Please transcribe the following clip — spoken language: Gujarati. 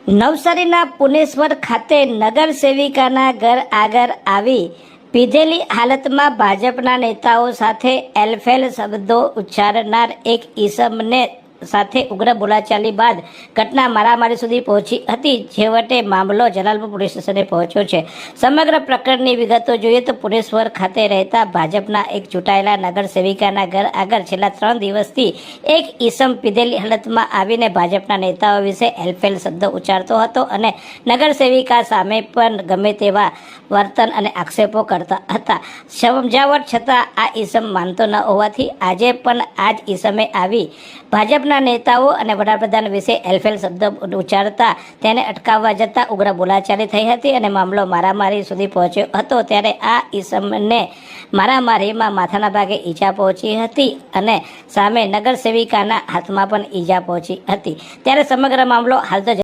નવસારીના પુનેશ્વર ખાતે નગર સેવિકાના ઘર આગળ આવી પીધેલી હાલતમાં ભાજપના નેતાઓ સાથે એલફેલ શબ્દો ઉચ્ચારનાર એક ઈસમને સાથે ઉગ્ર બોલાચાલી બાદ ઘટના મારામારી સુધી પહોંચી હતી. છેવટે મામલો જલાલપુર પોલીસ સ્ટેશને પહોંચ્યો છે. સમગ્ર પ્રકરણની વિગતો જોઈએ તો પુનેશ્વર ખાતે રહેતા ભાજપના એક ચૂંટાયેલા નગર સેવિકાના ઘર આગળ છેલ્લા 3 દિવસથી એક ઈસમ પીધેલી હાલતમાં આવીને ભાજપના નેતાઓ વિશે એલફેલ શબ્દો ઉચ્ચારતો હતો અને નગર સેવિકા સામે પણ ગમે તેવા વર્તન અને આક્ષેપો કરતા હતા. સમજાવટ છતાં આ ઈસમ માનતો ન હોવાથી આજે પણ આ જ ઈસમે આવી ભાજપના નેતાઓ અને વડાપ્રધાન વિશે એલફેલ શબ્દ ઉચ્ચારતા તેને અટકાવવા જતાં ઉગ્ર બોલાચાલી થઈ હતી અને મામલો મારામારી સુધી પહોંચ્યો હતો. ત્યારે આ ઈસમને મારામારીમાં માથાના ભાગે ઈજા પહોંચી હતી અને સામે નગર સેવિકાના હાથમાં પણ ઈજા પહોંચી હતી. ત્યારે સમગ્ર મામલો હાલ તો